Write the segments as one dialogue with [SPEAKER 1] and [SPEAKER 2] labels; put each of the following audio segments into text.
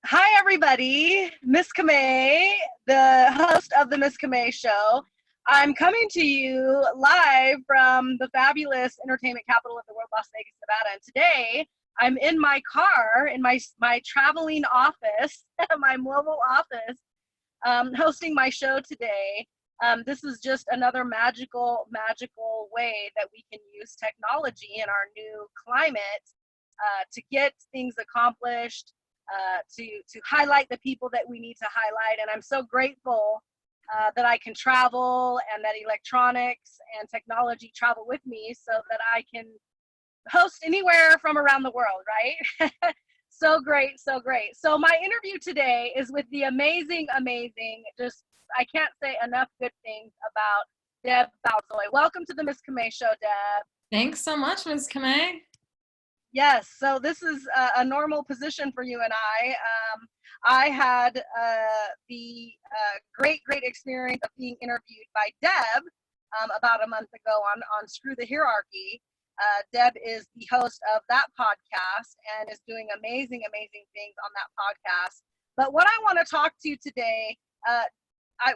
[SPEAKER 1] Hi, everybody. Miss Camay, the host of the Miss Camay Show. I'm coming to you live from the fabulous entertainment capital of the world, Las Vegas, Nevada. And today, I'm in my car, in my traveling office, my mobile office, hosting my show today. This is just another magical way that we can use technology in our new climate to get things accomplished, to highlight the people that we need to highlight. And I'm so grateful that I can travel and that electronics and technology travel with me so that I can host anywhere from around the world, right? So great, so great. So my interview today is with the amazing, just I can't say enough good things about Deb Falzoi. Welcome to the Miss Camay Show, Deb.
[SPEAKER 2] Thanks so much, Ms. Camay.
[SPEAKER 1] Yes, so this is a normal position for you and I. I had the great experience of being interviewed by Deb about a month ago on Screw the Hierarchy. Deb is the host of that podcast and is doing amazing things on that podcast. But what I want to talk to today,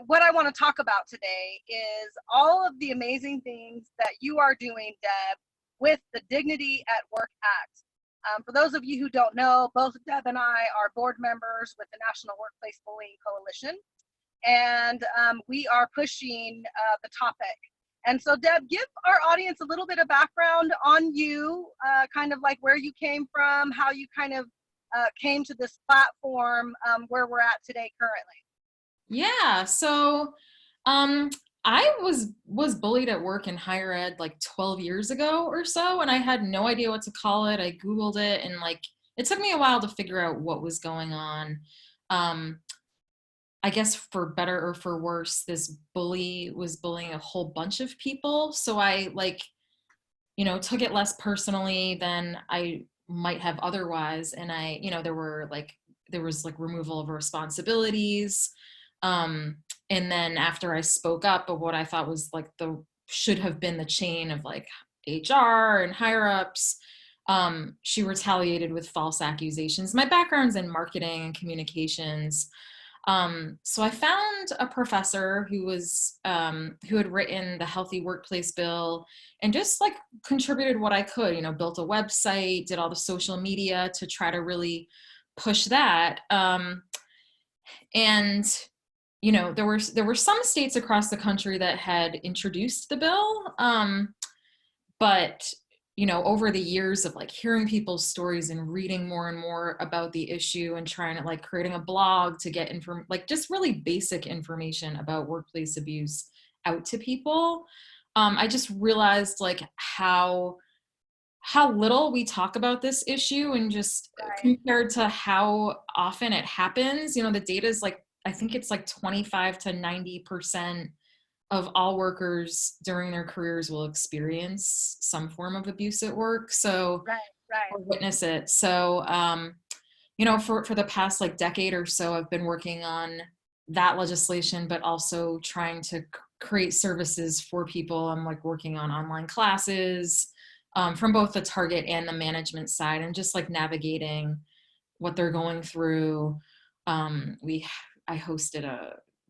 [SPEAKER 1] what I want to talk about today is all of the amazing things that you are doing, Deb, with the Dignity at Work Act. For those of you who don't know, both Deb and I are board members with the National Workplace Bullying Coalition, and we are pushing the topic. And so, Deb, give our audience a little bit of background on you, kind of like where you came from, how you kind of came to this platform where we're at today currently.
[SPEAKER 2] Yeah, so I was bullied at work in higher ed like 12 years ago or so, and I had no idea what to call it. I Googled it, and it took me a while to figure out what was going on. I guess for better or for worse, this bully was bullying a whole bunch of people. So I took it less personally than I might have otherwise. And there was removal of responsibilities. And then after I spoke up of what I thought was should have been the chain of HR and higher ups, she retaliated with false accusations. My background's in marketing and communications. So I found a professor who had written the Healthy Workplace Bill and just contributed what I could, built a website, did all the social media to try to really push that. And there were some states across the country that had introduced the bill, but over the years of hearing people's stories and reading more and more about the issue and trying to creating a blog to get just really basic information about workplace abuse out to people, I just realized how little we talk about this issue, and just compared to how often it happens. The data is I think it's 25 to 90% of all workers during their careers will experience some form of abuse at work. So or witness it. So, for the past decade or so, I've been working on that legislation, but also trying to create services for people. I'm working on online classes from both the target and the management side, and just navigating what they're going through. I hosted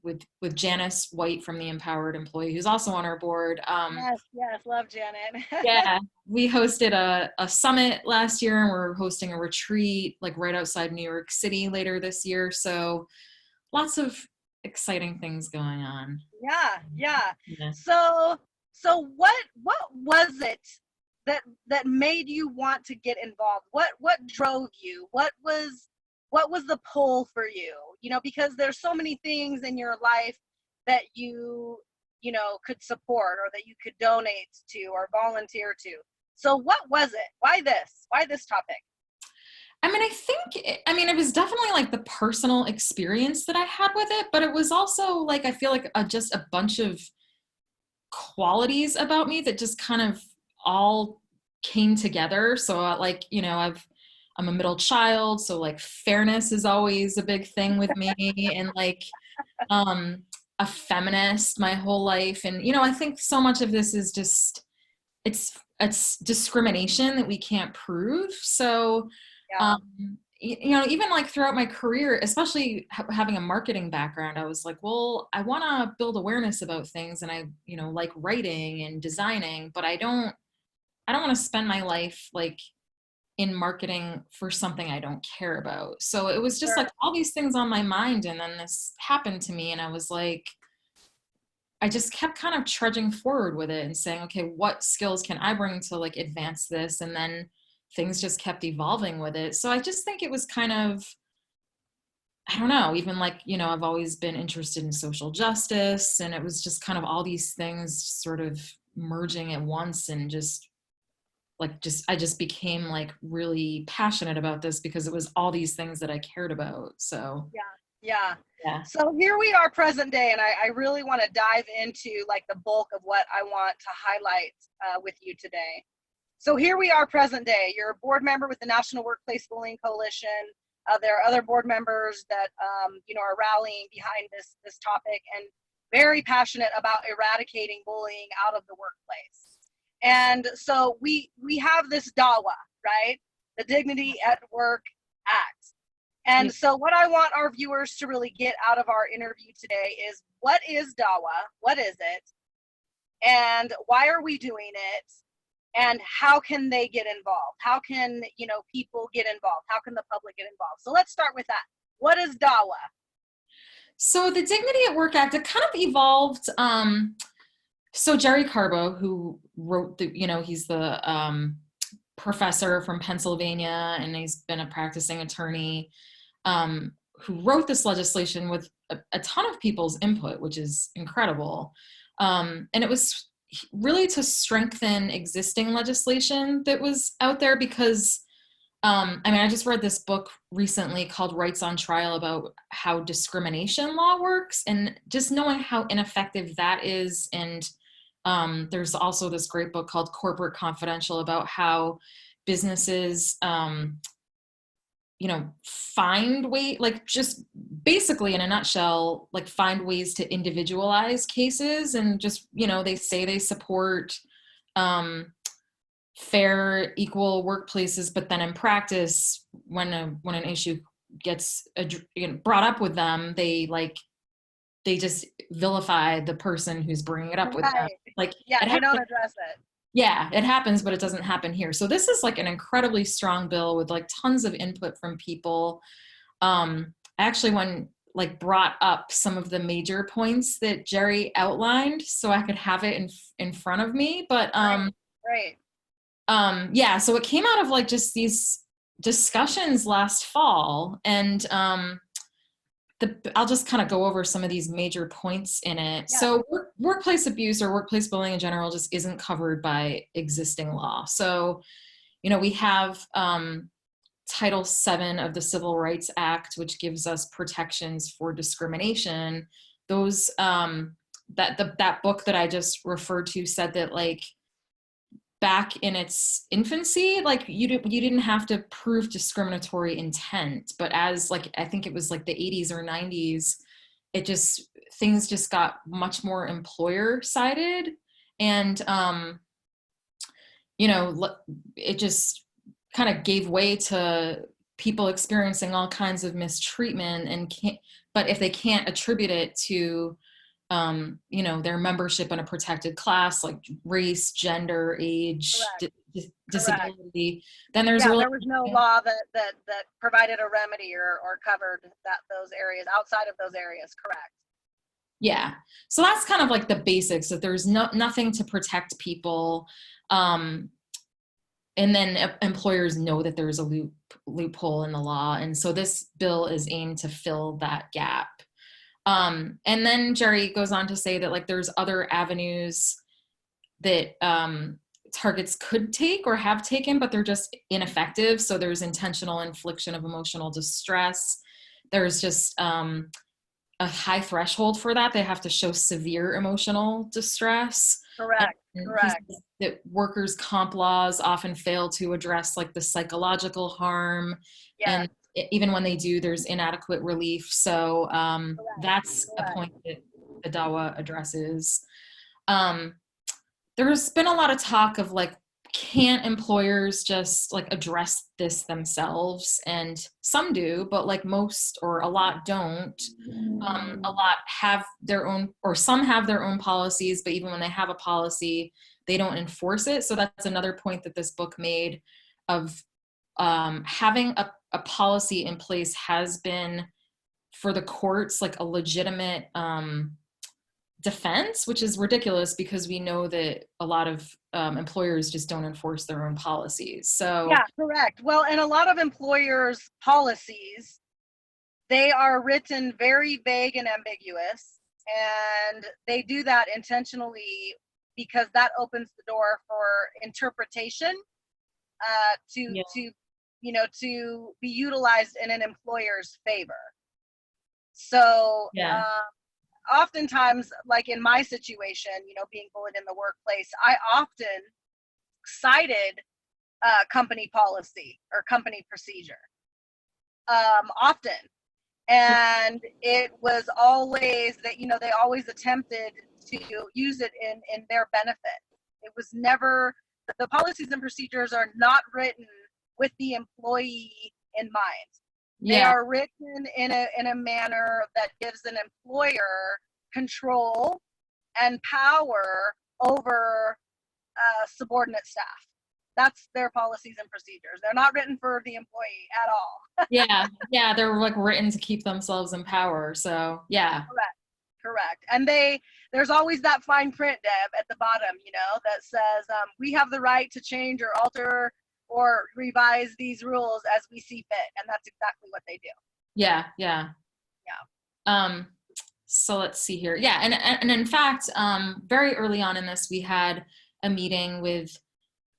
[SPEAKER 2] with Janice White from the Empowered Employee, who's also on our board.
[SPEAKER 1] Yes, love Janet.
[SPEAKER 2] Yeah, we hosted a summit last year, and we're hosting a retreat right outside New York City later this year. So lots of exciting things going on.
[SPEAKER 1] Yeah. So what was it that made you want to get involved? What drove you? What was the pull for you? Because there's so many things in your life that you could support, or that you could donate to or volunteer to. So what was it? Why this topic?
[SPEAKER 2] It was definitely the personal experience that I had with it, but it was also I feel just a bunch of qualities about me that just kind of all came together. So I'm a middle child, so fairness is always a big thing with me, and a feminist my whole life. And I think so much of this is just it's discrimination that we can't prove. So you know, even like throughout my career, especially having a marketing background, I was like, well, I want to build awareness about things, and I, you know, like writing and designing, but I don't want to spend my life like in marketing for something I don't care about. So it was just
[SPEAKER 1] Sure.
[SPEAKER 2] like all these things on my mind, and then this happened to me, and I was like, I just kept kind of trudging forward with it and saying, okay, what skills can I bring to like advance this? And then things just kept evolving with it. So I just think it was kind of, I don't know, even like, you know, I've always been interested in social justice, and it was just kind of all these things sort of merging at once, and just like, I just became like really passionate about this because it was all these things that I cared about. So
[SPEAKER 1] Yeah. Yeah.
[SPEAKER 2] yeah.
[SPEAKER 1] So here we are present day, and I really want to dive into like the bulk of what I want to highlight with you today. So here we are present day. You're a board member with the National Workplace Bullying Coalition. There are other board members that you know, are rallying behind this topic and very passionate about eradicating bullying out of the workplace. And so we have this DAWA, right? The Dignity at Work Act. And so what I want our viewers to really get out of our interview today is, what is DAWA? What is it? And why are we doing it? And how can they get involved? How can, you know, people get involved? How can the public get involved? So let's start with that. What is DAWA?
[SPEAKER 2] So the Dignity at Work Act, it kind of evolved. So Jerry Carbo, who wrote the, you know, he's the professor from Pennsylvania, and he's been a practicing attorney, who wrote this legislation with a ton of people's input, which is incredible. And it was really to strengthen existing legislation that was out there, because I mean, I just read this book recently called Rights on Trial about how discrimination law works, and just knowing how ineffective that is. And there's also this great book called Corporate Confidential about how businesses, you know, find like just basically in a nutshell, like find ways to individualize cases, and just, you know, they say they support fair, equal workplaces, but then in practice, when an issue gets brought up with them, they just vilify the person who's bringing it up with them. Like,
[SPEAKER 1] yeah, they don't address it.
[SPEAKER 2] Yeah, it happens, but it doesn't happen here. So this is like an incredibly strong bill with like tons of input from people. I actually like brought up some of the major points that Jerry outlined so I could have it in front of me. But
[SPEAKER 1] Great.
[SPEAKER 2] yeah, so it came out of like just these discussions last fall, and I'll just kind of go over some of these major points in it. Yeah. So workplace abuse or workplace bullying in general just isn't covered by existing law. So, you know, we have Title VII of the Civil Rights Act, which gives us protections for discrimination. Those that book that I just referred to said that, like, back in its infancy, like you didn't have to prove discriminatory intent, but as like, I think it was like the 80s or 90s, things just got much more employer sided, and you know, it just kind of gave way to people experiencing all kinds of mistreatment, and but if they can't attribute it to you know, their membership in a protected class, like race, gender, age, disability, then there's
[SPEAKER 1] there was no law that provided a remedy or covered those areas outside of those areas. Correct.
[SPEAKER 2] Yeah. So that's kind of like the basics, that there's nothing to protect people. And then employers know that there's a loophole in the law. And so this bill is aimed to fill that gap. And then Jerry goes on to say that, like, there's other avenues that targets could take or have taken, but they're just ineffective. So there's intentional infliction of emotional distress. There's just a high threshold for that. They have to show severe emotional distress.
[SPEAKER 1] Correct. Correct.
[SPEAKER 2] That workers' comp laws often fail to address like the psychological harm. Yeah. And even when they do, there's inadequate relief. So that's a point that the DAWA addresses. There's been a lot of talk of like can't employers just like address this themselves? And some do, but like most or a lot don't. A lot have their own, or some have their own policies, but even when they have a policy, they don't enforce it. So that's another point that this book made of having a policy in place has been for the courts like a legitimate defense, which is ridiculous because we know that a lot of employers just don't enforce their own policies. So
[SPEAKER 1] Yeah, correct. Well, and a lot of employers' policies, they are written very vague and ambiguous, and they do that intentionally because that opens the door for interpretation
[SPEAKER 2] yeah,
[SPEAKER 1] to be utilized in an employer's favor. So
[SPEAKER 2] yeah,
[SPEAKER 1] oftentimes, like in my situation, being bullied in the workplace, I often cited company policy or company procedure, often. And it was always that, they always attempted to use it in their benefit. It was never, the policies and procedures are not written with the employee in mind. They
[SPEAKER 2] yeah,
[SPEAKER 1] are written in a manner that gives an employer control and power over subordinate staff. That's their policies and procedures. They're not written for the employee at all.
[SPEAKER 2] yeah. They're like written to keep themselves in power. So yeah,
[SPEAKER 1] Correct. And there's always that fine print, Deb, at the bottom, that says we have the right to change or alter or revise these rules as we see fit. And that's exactly what they do.
[SPEAKER 2] yeah.
[SPEAKER 1] Yeah.
[SPEAKER 2] So let's see here. Yeah, and in fact, very early on in this, we had a meeting with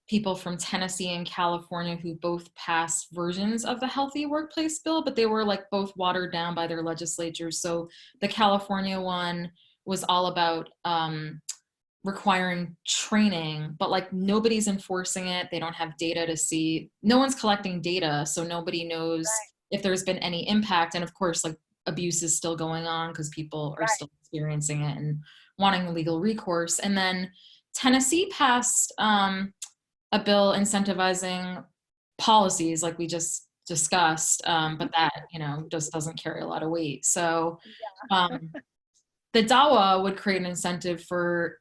[SPEAKER 2] people from Tennessee and California who both passed versions of the Healthy Workplace Bill, but they were like both watered down by their legislatures. So the California one was all about requiring training, but like nobody's enforcing it. They don't have data to see. No one's collecting data, so nobody knows
[SPEAKER 1] Right.
[SPEAKER 2] if there's been any impact. And of course, like abuse is still going on because people are
[SPEAKER 1] Right.
[SPEAKER 2] still experiencing it and wanting legal recourse. And then Tennessee passed a bill incentivizing policies like we just discussed, but that just doesn't carry a lot of weight. So um, the DAWA would create an incentive for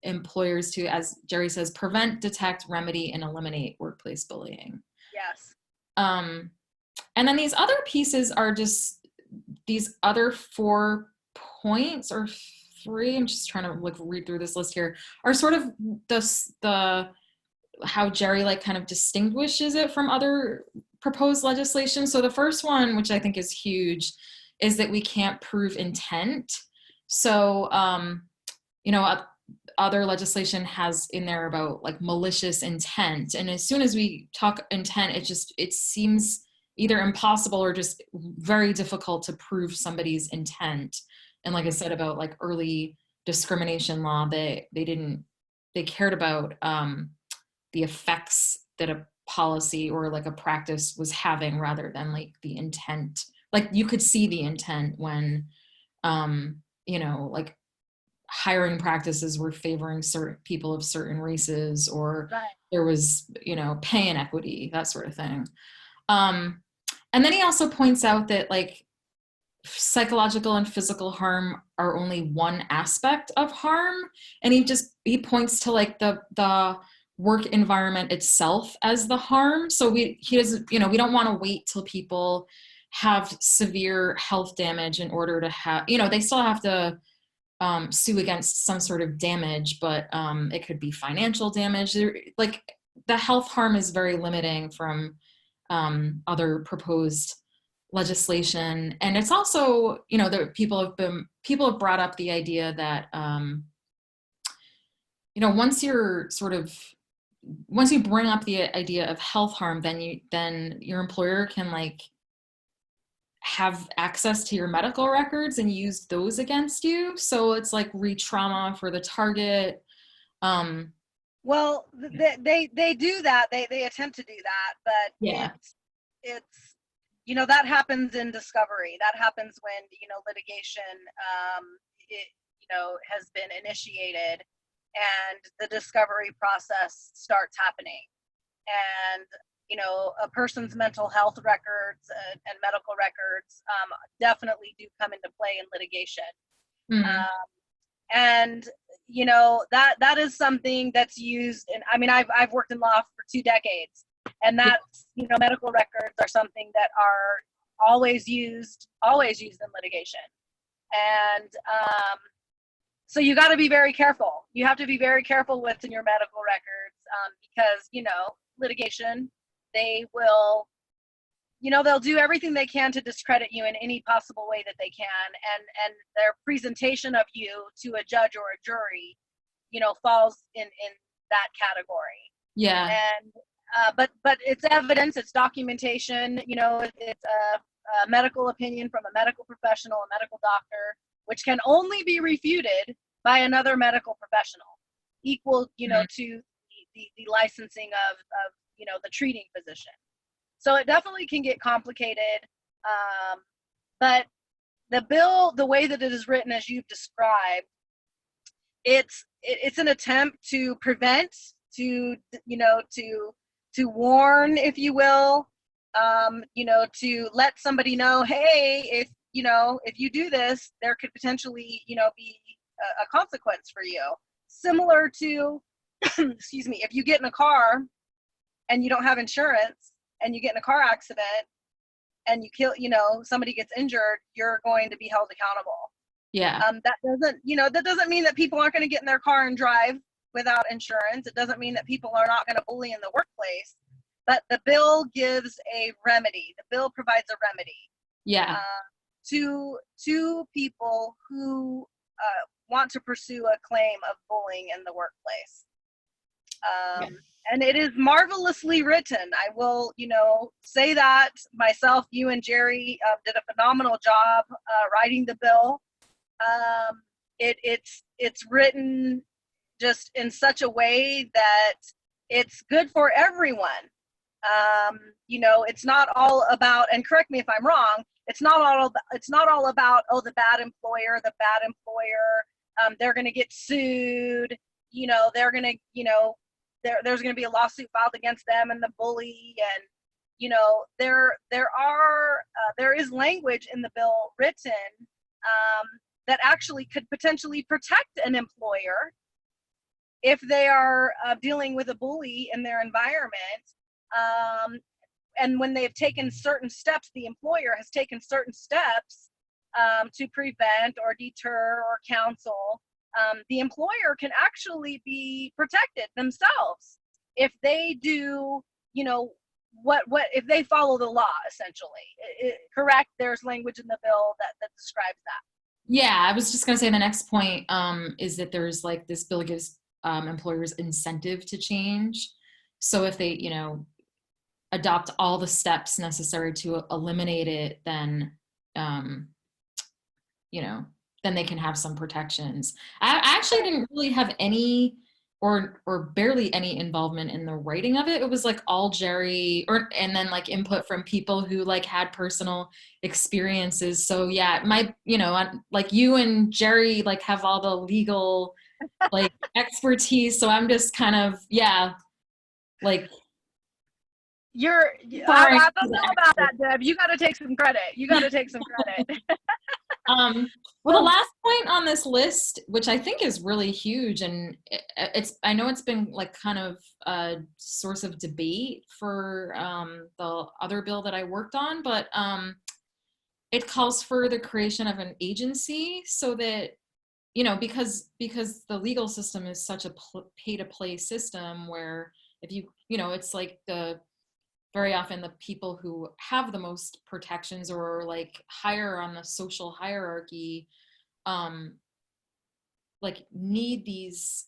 [SPEAKER 2] employers to, as Jerry says, prevent, detect, remedy, and eliminate workplace bullying.
[SPEAKER 1] Yes.
[SPEAKER 2] And then these other pieces are just these other 4 points or 3. I'm just trying to like read through this list here. Are sort of the how Jerry like kind of distinguishes it from other proposed legislation. So the first one, which I think is huge, is that we can't prove intent. So other legislation has in there about like malicious intent, and as soon as we talk intent, it seems either impossible or just very difficult to prove somebody's intent. And like I said about like early discrimination law, they cared about the effects that a policy or like a practice was having rather than like the intent. Like you could see the intent when like hiring practices were favoring certain people of certain races, or
[SPEAKER 1] Right.
[SPEAKER 2] there was pay inequity, that sort of thing. And then he also points out that like psychological and physical harm are only one aspect of harm, and he points to like the work environment itself as the harm. So he doesn't, we don't want to wait till people have severe health damage in order to have, they still have to sue against some sort of damage, but it could be financial damage. Like the health harm is very limiting from other proposed legislation. And it's also, people have brought up the idea that once you bring up the idea of health harm, then your employer can like have access to your medical records and use those against you. So it's like re-trauma for the target.
[SPEAKER 1] Well, they do that. They attempt to do that, but
[SPEAKER 2] Yeah.
[SPEAKER 1] it's that happens in discovery. That happens when litigation has been initiated, and the discovery process starts happening. And, you know, a person's mental health records and medical records definitely do come into play in litigation. And, you know, that is something that's used. And I mean, I've worked in law for 2 decades, and that's, you know, medical records are something that are always used in litigation. And so you got to be very careful. You have to be very careful what's in your medical records, because, you know, litigation, they will, you know, they'll do everything they can to discredit you in any possible way that they can. And their presentation of you to a judge or a jury, you know, falls in that category.
[SPEAKER 2] Yeah.
[SPEAKER 1] And but it's evidence, it's documentation, you know, it's a medical opinion from a medical professional, a medical doctor, which can only be refuted by another medical professional, equal, you know, to the licensing of, you know, the treating physician. So it definitely can get complicated. But the bill, the way that it is written, as you've described, it's an attempt to prevent, to, you know, to warn, if you will, you know, to let somebody know, hey, if, you know, if you do this, there could potentially, you know, be a consequence for you. Similar to, excuse me, if you get in a car and you don't have insurance and you get in a car accident and you kill, you know, somebody gets injured, you're going to be held accountable.
[SPEAKER 2] Yeah.
[SPEAKER 1] That doesn't, you know, that doesn't mean that people aren't going to get in their car and drive without insurance. It doesn't mean that people are not going to bully in the workplace. But the bill gives a remedy. The bill provides a remedy.
[SPEAKER 2] Yeah.
[SPEAKER 1] To people who want to pursue a claim of bullying in the workplace. And it is marvelously written. I will, you know, say that myself. You and Jerry did a phenomenal job writing the bill. It's written just in such a way that it's good for everyone. You know, it's not all about, and correct me if I'm wrong, it's not all about, oh, the bad employer, they're going to get sued, you know, they're going to, you know, there's going to be a lawsuit filed against them and the bully. And, you know, there is language in the bill written that actually could potentially protect an employer if they are dealing with a bully in their environment. And when they've taken certain steps, the employer has taken certain steps to prevent or deter or counsel, the employer can actually be protected themselves if they do, you know, what if they follow the law, essentially. Correct? There's language in the bill that describes that.
[SPEAKER 2] Yeah, I was just going to say the next point is that there's like this bill gives employers incentive to change. So if they, you know, adopt all the steps necessary to eliminate it, then, you know, then they can have some protections. I actually didn't really have any or barely any involvement in the writing of it. It was like all Jerry and then like input from people who like had personal experiences. So yeah, you know, like you and Jerry like have all the legal like expertise. So I'm just kind of, yeah, like,
[SPEAKER 1] I don't know about that, Deb. You got to take some credit.
[SPEAKER 2] Well, the last point on this list, which I think is really huge, and I know it's been like kind of a source of debate for the other bill that I worked on, but it calls for the creation of an agency so that, you know, because the legal system is such a pay-to-play system where if you know, it's like very often the people who have the most protections or like higher on the social hierarchy, like need these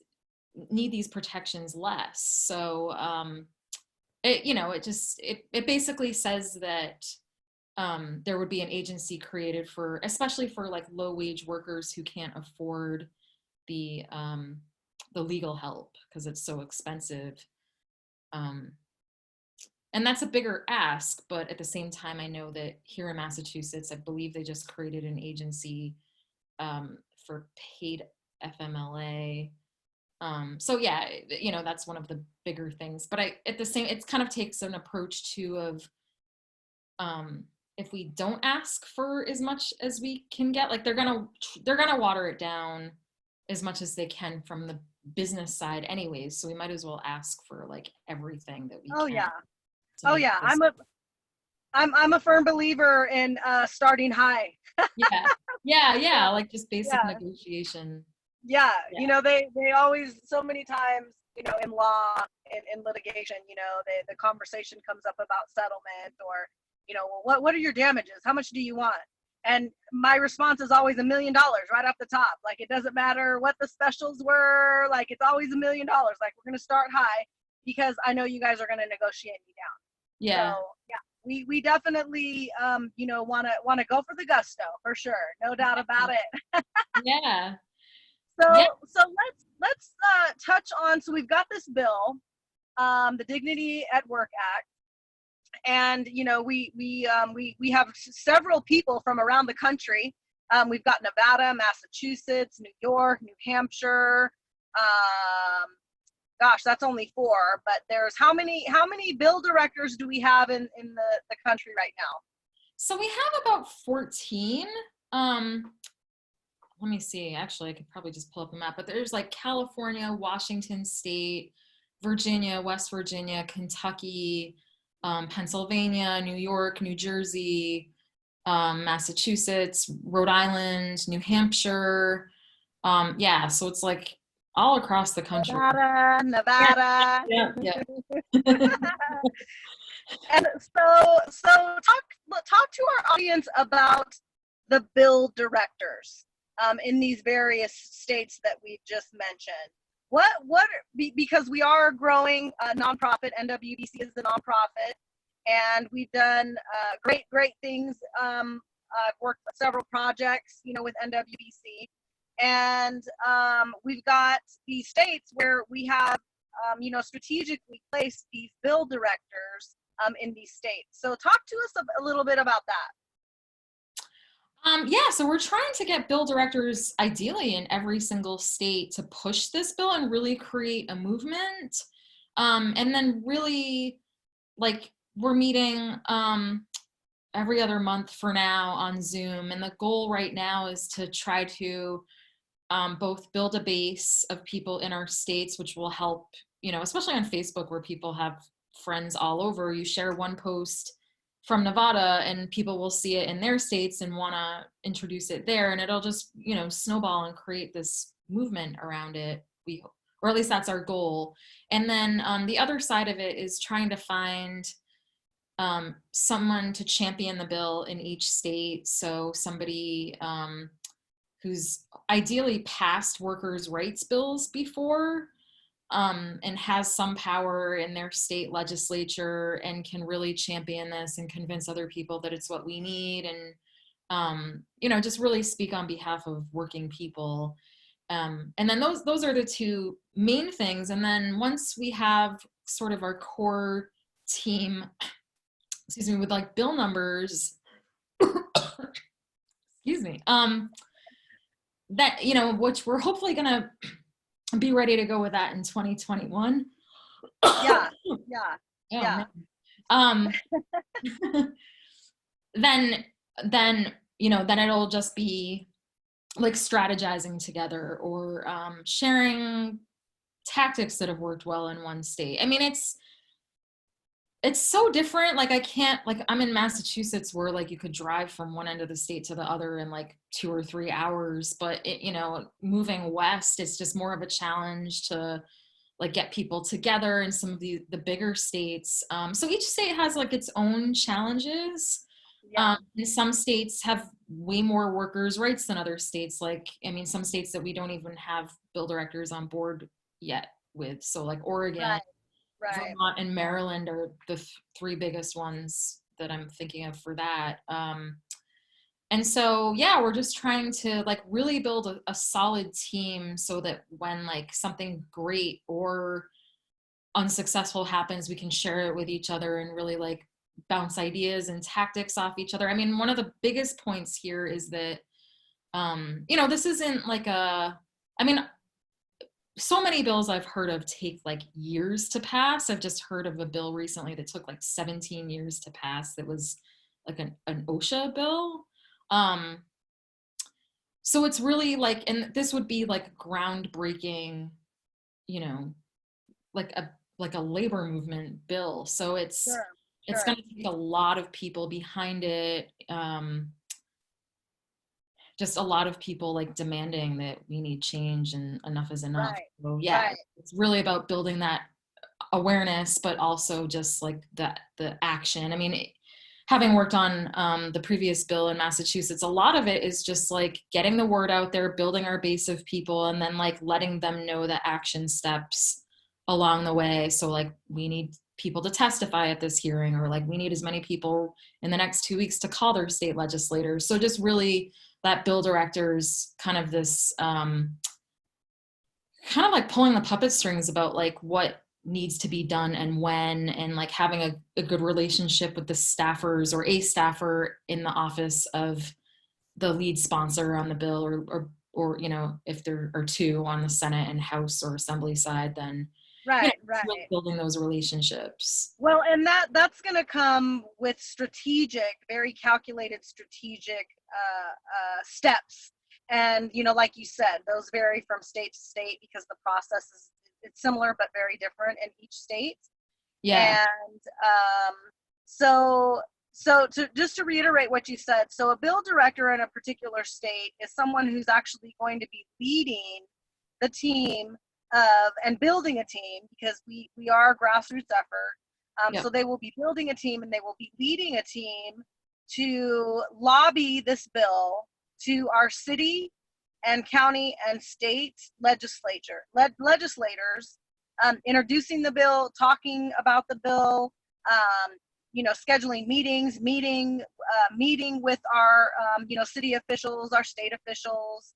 [SPEAKER 2] protections less. So, you know, it basically says that there would be an agency created for, especially for like low wage workers who can't afford the legal help because it's so expensive. And that's a bigger ask, but at the same time, I know that here in Massachusetts, I believe they just created an agency for paid FMLA. So yeah, that's one of the bigger things. But it kind of takes an approach too of, if we don't ask for as much as we can get, like they're gonna water it down as much as they can from the business side anyways. So we might as well ask for like everything that we
[SPEAKER 1] Oh
[SPEAKER 2] can
[SPEAKER 1] yeah.
[SPEAKER 2] to
[SPEAKER 1] Oh
[SPEAKER 2] make
[SPEAKER 1] yeah.
[SPEAKER 2] this.
[SPEAKER 1] I'm a firm believer in starting high.
[SPEAKER 2] Yeah. Yeah. Yeah. Like just basic
[SPEAKER 1] Yeah.
[SPEAKER 2] negotiation.
[SPEAKER 1] Yeah.
[SPEAKER 2] Yeah.
[SPEAKER 1] They always, so many times, in law, in litigation, the conversation comes up about settlement, or, well, what are your damages? How much do you want? And my response is always $1 million right off the top. Like, it doesn't matter what the specials were. Like, it's always $1 million. Like, we're going to start high because I know you guys are going to negotiate me down.
[SPEAKER 2] Yeah.
[SPEAKER 1] So yeah, we definitely want to go for the gusto, for sure, no doubt about it.
[SPEAKER 2] Yeah.
[SPEAKER 1] So
[SPEAKER 2] Yeah.
[SPEAKER 1] let's touch on. So we've got this bill, the Dignity at Work Act, and we have several people from around the country. We've got Nevada, Massachusetts, New York, New Hampshire. Gosh, that's only 4, but there's how many bill directors do we have in the country right now?
[SPEAKER 2] So we have about 14. Let me see. Actually, I could probably just pull up the map, but there's like California, Washington State, Virginia, West Virginia, Kentucky, Pennsylvania, New York, New Jersey, Massachusetts, Rhode Island, New Hampshire. Yeah, so it's like all across the country.
[SPEAKER 1] Nevada.
[SPEAKER 2] Yeah, yeah.
[SPEAKER 1] And so talk to our audience about the bill directors in these various states that we've just mentioned. Because we are growing a nonprofit, NWBC is the nonprofit, and we've done great things. I've worked with several projects, with NWBC, and we've got these states where we have, strategically placed these bill directors in these states. So talk to us a little bit about that.
[SPEAKER 2] Yeah, so we're trying to get bill directors ideally in every single state to push this bill and really create a movement. And then really, like, we're meeting every other month for now on Zoom. And the goal right now is to try to both build a base of people in our states, which will help, especially on Facebook where people have friends all over. You share one post from Nevada and people will see it in their states and want to introduce it there. And it'll just, snowball and create this movement around it. We hope, or at least that's our goal. And then the other side of it is trying to find someone to champion the bill in each state. So somebody who's ideally passed workers' rights bills before, and has some power in their state legislature and can really champion this and convince other people that it's what we need, and just really speak on behalf of working people. And then those are the two main things. And then once we have sort of our core team, excuse me, with like bill numbers, excuse me, that, which we're hopefully gonna be ready to go with that in 2021.
[SPEAKER 1] Yeah.
[SPEAKER 2] Then then it'll just be like strategizing together or sharing tactics that have worked well in one state. I mean, it's so different. Like I'm in Massachusetts where like you could drive from one end of the state to the other in like 2 or 3 hours, but moving west, it's just more of a challenge to like get people together in some of the bigger states. So each state has like its own challenges.
[SPEAKER 1] Yeah.
[SPEAKER 2] And some states have way more workers' rights than other states. Like, I mean, some states that we don't even have bill directors on board yet with. So like Oregon,
[SPEAKER 1] Right.
[SPEAKER 2] Vermont, and Maryland are the 3 biggest ones that I'm thinking of for that. And so, yeah, we're just trying to like really build a solid team so that when like something great or unsuccessful happens, we can share it with each other and really like bounce ideas and tactics off each other. I mean, one of the biggest points here is that, this isn't like I mean, so many bills I've heard of take like years to pass. I've just heard of a bill recently that took like 17 years to pass. That was like an OSHA bill. Um, so it's really like, and this would be like groundbreaking, you know, like a labor movement bill. So
[SPEAKER 1] Sure,
[SPEAKER 2] it's
[SPEAKER 1] sure.
[SPEAKER 2] going to take a lot of people behind it. Just a lot of people like demanding that we need change and enough is enough.
[SPEAKER 1] Right,
[SPEAKER 2] So yeah,
[SPEAKER 1] right.
[SPEAKER 2] it's really about building that awareness, but also just like the action. I mean, having worked on the previous bill in Massachusetts, a lot of it is just like getting the word out there, building our base of people, and then like letting them know the action steps along the way. So like we need people to testify at this hearing, or like we need as many people in the next 2 weeks to call their state legislators. So just really that bill directors kind of this kind of like pulling the puppet strings about like what needs to be done and when, and like having a good relationship with the staffers or a staffer in the office of the lead sponsor on the bill, or you know, if there are two on the Senate and House or Assembly side, then you know,
[SPEAKER 1] Right,
[SPEAKER 2] it's really
[SPEAKER 1] right.
[SPEAKER 2] building those relationships.
[SPEAKER 1] Well, and that's going to come with strategic, very calculated strategic steps. And, you know, like you said, those vary from state to state because the process is it's similar but very different in each state.
[SPEAKER 2] Yeah.
[SPEAKER 1] And so just to reiterate what you said, so a bill director in a particular state is someone who's actually going to be leading the team of and building a team, because we are a grassroots effort.
[SPEAKER 2] Yep.
[SPEAKER 1] So they will be building a team and they will be leading a team to lobby this bill to our city and county and state legislators, introducing the bill, talking about the bill, you know, scheduling meetings, meeting with our, you know, city officials, our state officials,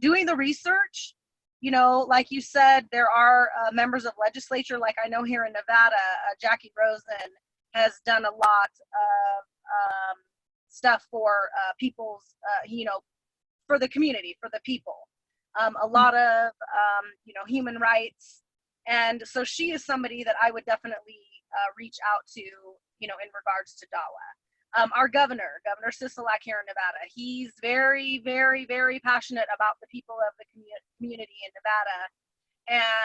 [SPEAKER 1] doing the research. You know, like you said, there are members of legislature, like I know here in Nevada, Jackie Rosen has done a lot of stuff for people's, you know, for the community, for the people. A lot of, you know, human rights. And so she is somebody that I would definitely reach out to, you know, in regards to DAWA. Our Governor Sisolak here in Nevada, he's very, very, very passionate about the people of the community in Nevada.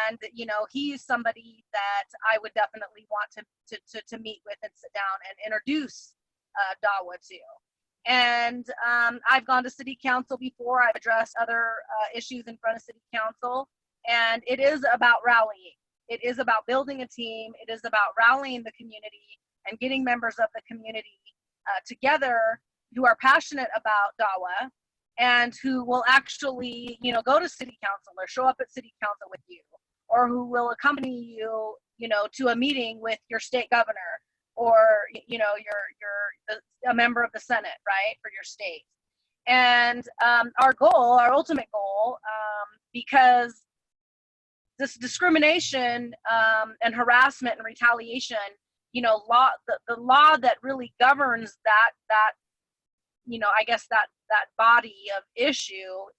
[SPEAKER 1] And, you know, he's somebody that I would definitely want to meet with and sit down and introduce DAWA to. And I've gone to city council before. I've addressed other issues in front of city council. And it is about rallying. It is about building a team. It is about rallying the community and getting members of the community together who are passionate about DAWA and who will actually, you know, go to city council or show up at city council with you, or who will accompany you, you know, to a meeting with your state governor, or, you know, a member of the Senate, right, for your state. And our ultimate goal, because this discrimination and harassment and retaliation, you know, the law that really governs that you know, I guess that body of issue,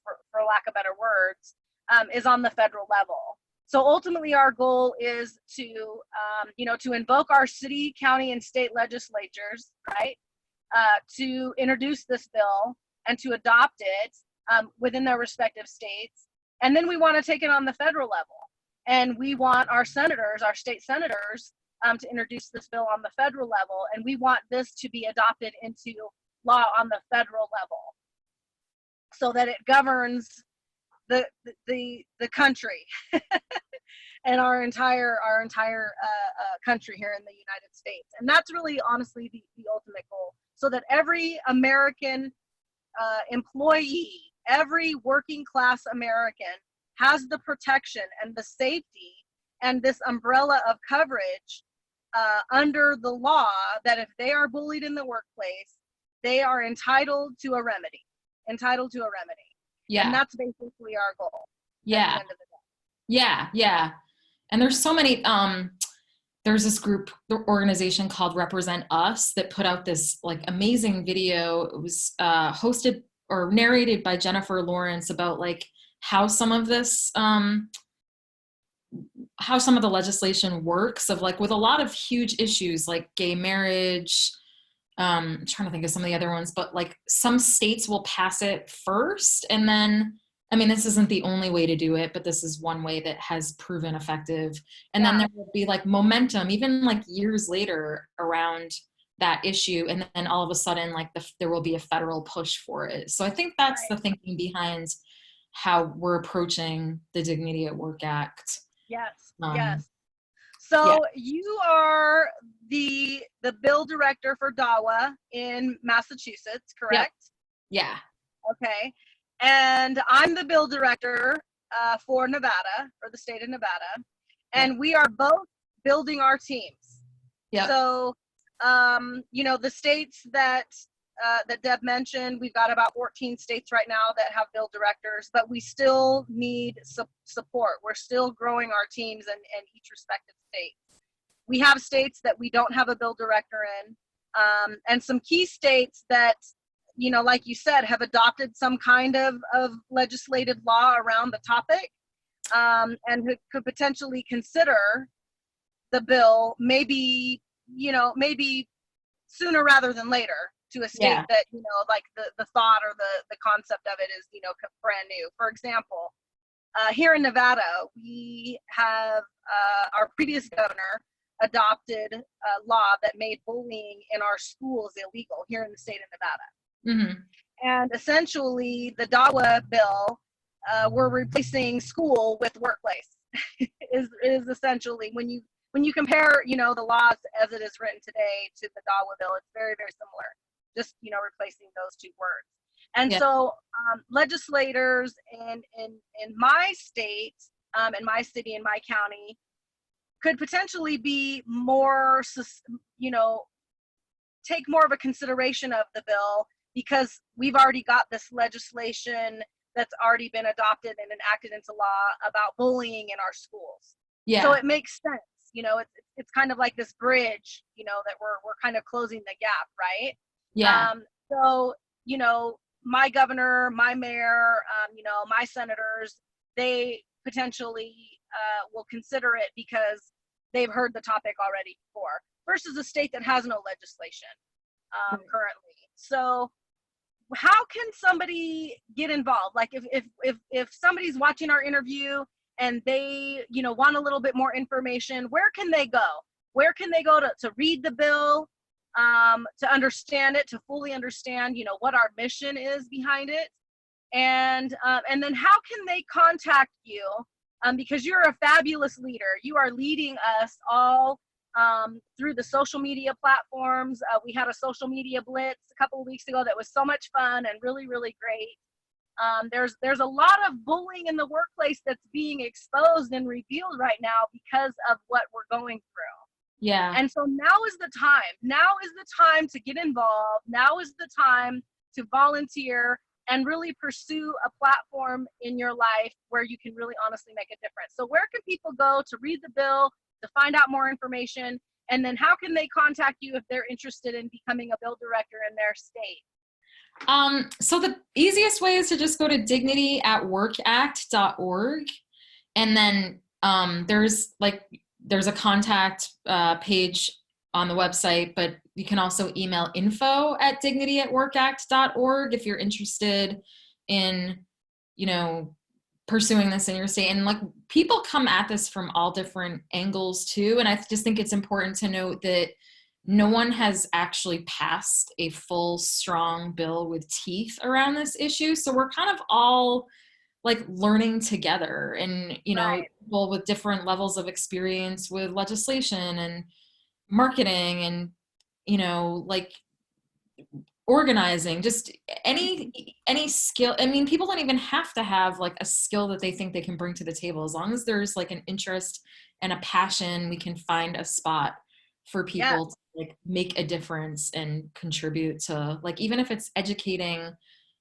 [SPEAKER 1] for lack of better words, is on the federal level. So ultimately, our goal is to, you know, to invoke our city, county, and state legislatures, right, to introduce this bill and to adopt it within their respective states. And then we want to take it on the federal level. And we want our senators, our state senators, to introduce this bill on the federal level. And we want this to be adopted into law on the federal level, so that it governs the country and our entire country here in the United States. And that's really, honestly, the ultimate goal, so that every American employee, every working class American has the protection and the safety and this umbrella of coverage under the law, that if they are bullied in the workplace, they are entitled to a remedy.
[SPEAKER 2] Yeah.
[SPEAKER 1] And that's basically our goal.
[SPEAKER 2] Yeah.
[SPEAKER 1] At the end of the day.
[SPEAKER 2] Yeah. Yeah. And there's so many, there's this group, the organization called Represent Us, that put out this like amazing video. It was hosted or narrated by Jennifer Lawrence about like how some of this, how some of the legislation works, of like with a lot of huge issues like gay marriage. I'm trying to think of some of the other ones, but like some states will pass it first. And then, I mean, this isn't the only way to do it, but this is one way that has proven effective. And then there will be like momentum, even like years later, around that issue. And then all of a sudden, like there will be a federal push for it. So I think that's the thinking behind how we're approaching the Dignity at Work Act.
[SPEAKER 1] Yes. So you are the bill director for DAWA in Massachusetts, correct?
[SPEAKER 2] Yep. Yeah.
[SPEAKER 1] Okay. And I'm the bill director for Nevada, for the state of Nevada. And we are both building our teams.
[SPEAKER 2] Yeah.
[SPEAKER 1] So, you know, the states that Deb mentioned, we've got about 14 states right now that have bill directors, but we still need support. We're still growing our teams in each respective state. We have states that we don't have a bill director in, and some key states that, you know, like you said, have adopted some kind of legislative law around the topic, and who could potentially consider the bill maybe sooner rather than later, to a state that, you know, like the thought or the concept of it is, you know, brand new. For example, here in Nevada, we have our previous governor adopted a law that made bullying in our schools illegal here in the state of Nevada. Mm-hmm. And essentially, the DAWA bill, we're replacing school with workplace. is essentially, when you compare, you know, the laws as it is written today to the DAWA bill, it's very, very similar. Just, you know, replacing those two words. And so legislators in my state, in my city, in my county, could potentially be more, you know, take more of a consideration of the bill, because we've already got this legislation that's already been adopted and enacted into law about bullying in our schools. Yeah. So it makes sense. You know, it's kind of like this bridge, you know, that we're kind of closing the gap, right?
[SPEAKER 2] Yeah.
[SPEAKER 1] So, you know, my governor, my mayor, you know, my senators, they potentially will consider it because they've heard the topic already before, versus a state that has no legislation currently. So how can somebody get involved? Like if somebody's watching our interview and they, you know, want a little bit more information, where can they go? Where can they go to read the bill, to understand it, to fully understand, you know, what our mission is behind it? And then how can they contact you? Because you're a fabulous leader. You are leading us all through the social media platforms. We had a social media blitz a couple of weeks ago that was so much fun and really, really great. There's a lot of bullying in the workplace that's being exposed and revealed right now because of what we're going through. Yeah. And so now is the time. Now is the time to get involved. Now is the time to volunteer and really pursue a platform in your life where you can really honestly make a difference. So where can people go to read the bill, to find out more information? And then how can they contact you if they're interested in becoming a bill director in their state?
[SPEAKER 2] So the easiest way is to just go to dignityatworkact.org. And then there's a contact page on the website, but you can also email info@dignityatworkact.org if you're interested in, you know, pursuing this in your state. And like, people come at this from all different angles too. And I just think it's important to note that no one has actually passed a full, strong bill with teeth around this issue. So we're kind of all like learning together, and, you know, people with different levels of experience with legislation and marketing and, you know, like organizing, just any skill. I mean, people don't even have to have like a skill that they think they can bring to the table. As long as there's like an interest and a passion, we can find a spot for people to like make a difference and contribute to, like, even if it's educating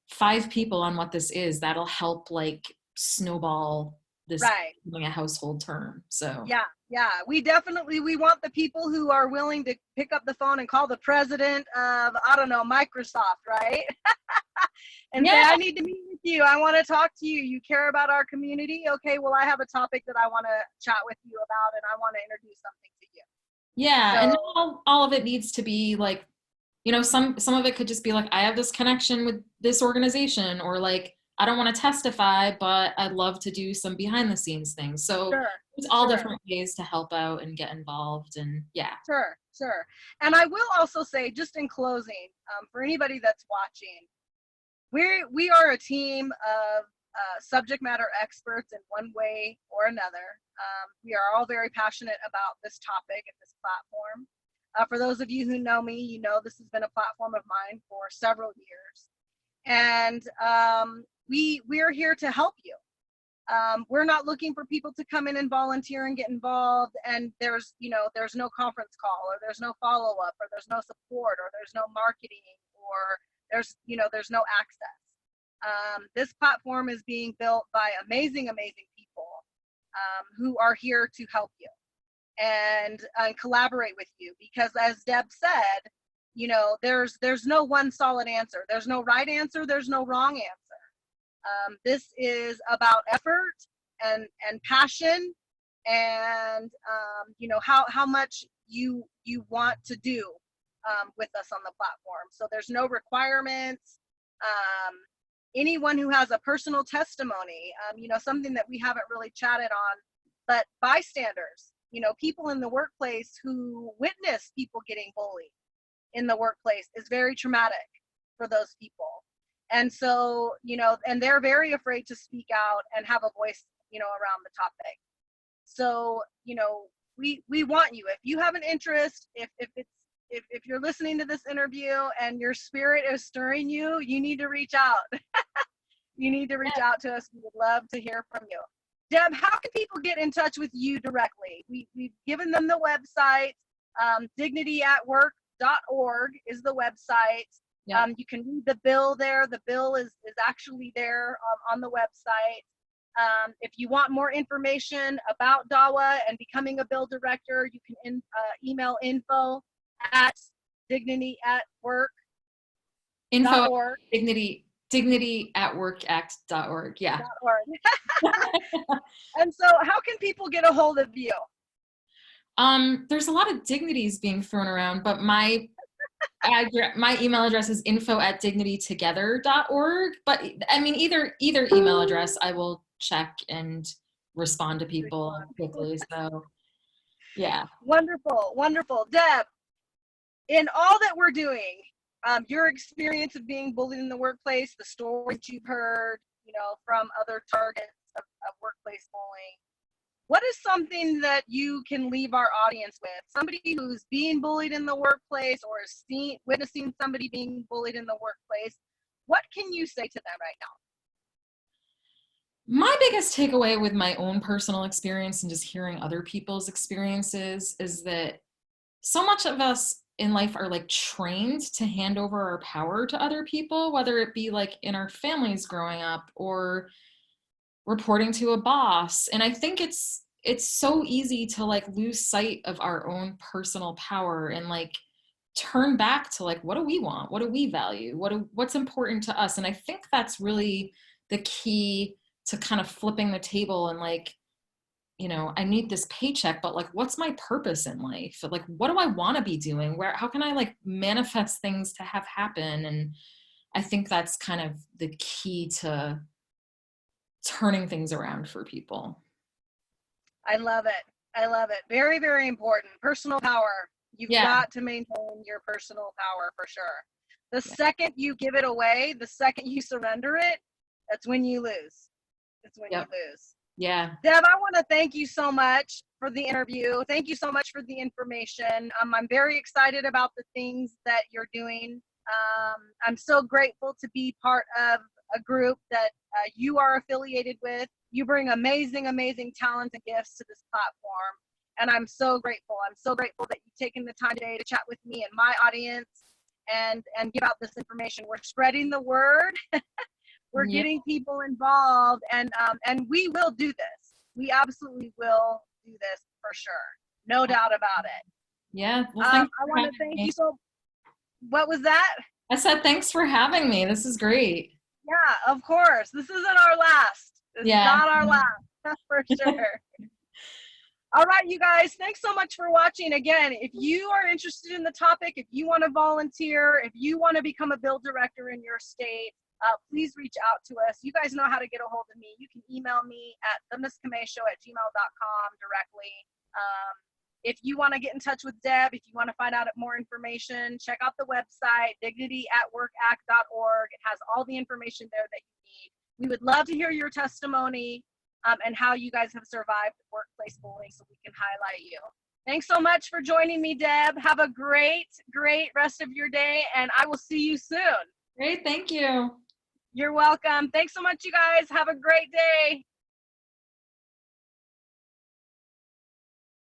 [SPEAKER 2] 5 people on what this is, that'll help like snowball this becoming a household term. So we want the people who are willing to pick up the phone and call the president of, I don't know, Microsoft, right? And say, I need to meet with
[SPEAKER 1] you. I want to talk to you. You care about our community. Okay, well, I have a topic that I want to chat with you about, and I want to introduce something to you.
[SPEAKER 2] Yeah,
[SPEAKER 1] So,
[SPEAKER 2] and all of it needs to be like, some of it could just be like, I have this connection with this organization, or like, I don't want to testify, but I'd love to do some behind the scenes things. So
[SPEAKER 1] sure,
[SPEAKER 2] there's all
[SPEAKER 1] sure.
[SPEAKER 2] different ways to help out and get involved, and yeah.
[SPEAKER 1] Sure, sure. And I will also say, just in closing, for anybody that's watching, we are a team of subject matter experts in one way or another. We are all very passionate about this topic and this platform. For those of you who know me, you know this has been a platform of mine for several years, and we're here to help you. We're not looking for people to come in and volunteer and get involved, and there's no conference call, or there's no follow-up, or there's no support, or there's no marketing, or there's no access. This platform is being built by amazing people who are here to help you and collaborate with you, because as Deb said, there's no one solid answer. There's no right answer, there's no wrong answer. This is about effort and passion, and how much you want to do with us on the platform. So there's no requirements. Anyone who has a personal testimony, something that we haven't really chatted on, but bystanders, people in the workplace who witness people getting bullied in the workplace, is very traumatic for those people. And so, and they're very afraid to speak out and have a voice, around the topic. So, we want you, if you have an interest, if you're listening to this interview and your spirit is stirring you, you need to reach out. You need to reach out to us. We would love to hear from you. Deb, how can people get in touch with you directly? We've given them the website. Dignityatwork.org is the website. Yeah. You can read the bill there. The bill is actually there on the website. If you want more information about DAWA and becoming a bill director, you can email info@dignityatwork.org.
[SPEAKER 2] Dignityaatworkact.org. Yeah.
[SPEAKER 1] And so how can people get a hold of you?
[SPEAKER 2] There's a lot of dignities being thrown around, but my email address is info@dignitytogether.org. But I mean, either email address, I will check and respond to people quickly. So yeah.
[SPEAKER 1] Wonderful, wonderful. Deb, in all that we're doing, your experience of being bullied in the workplace, the stories you've heard, from other targets of workplace bullying, what is something that you can leave our audience with? Somebody who's being bullied in the workplace, or is witnessing somebody being bullied in the workplace, what can you say to them right now?
[SPEAKER 2] My biggest takeaway with my own personal experience and just hearing other people's experiences is that so much of us in life are like trained to hand over our power to other people, whether it be like in our families growing up or reporting to a boss. And I think it's so easy to like lose sight of our own personal power and like turn back to like, what do we want? What do we value? What's important to us? And I think that's really the key to kind of flipping the table and like, I need this paycheck, but like, what's my purpose in life? Like, what do I want to be doing? How can I like manifest things to have happen? And I think that's kind of the key to turning things around for people.
[SPEAKER 1] I love it. I love it. Very, very important. Personal power. You've got to maintain your personal power for sure. The second you give it away, the second you surrender it, that's when you lose. That's when you lose.
[SPEAKER 2] Yeah.
[SPEAKER 1] Deb, I want to thank you so much for the interview. Thank you so much for the information. I'm very excited about the things that you're doing. I'm so grateful to be part of a group that you are affiliated with. You bring amazing, amazing talents and gifts to this platform. And I'm so grateful. I'm so grateful that you've taken the time today to chat with me and my audience and give out this information. We're spreading the word. We're getting people involved, and we will do this. We absolutely will do this for sure. No doubt about it.
[SPEAKER 2] Yeah. Well,
[SPEAKER 1] I want to thank you so. What was that?
[SPEAKER 2] I said, thanks for having me. This is great.
[SPEAKER 1] Yeah, of course. This isn't our last. This is not our last, that's for sure. All right, you guys, thanks so much for watching. Again, if you are interested in the topic, if you want to volunteer, if you want to become a bill director in your state, please reach out to us. You guys know how to get a hold of me. You can email me at themisscamayshow@gmail.com directly. If you want to get in touch with Deb, if you want to find out more information, check out the website, dignityatworkact.org. It has all the information there that you need. We would love to hear your testimony and how you guys have survived workplace bullying so we can highlight you. Thanks so much for joining me, Deb. Have a great, great rest of your day, and I will see you soon.
[SPEAKER 2] Great, thank you.
[SPEAKER 1] You're welcome. Thanks so much, you guys. Have a great day.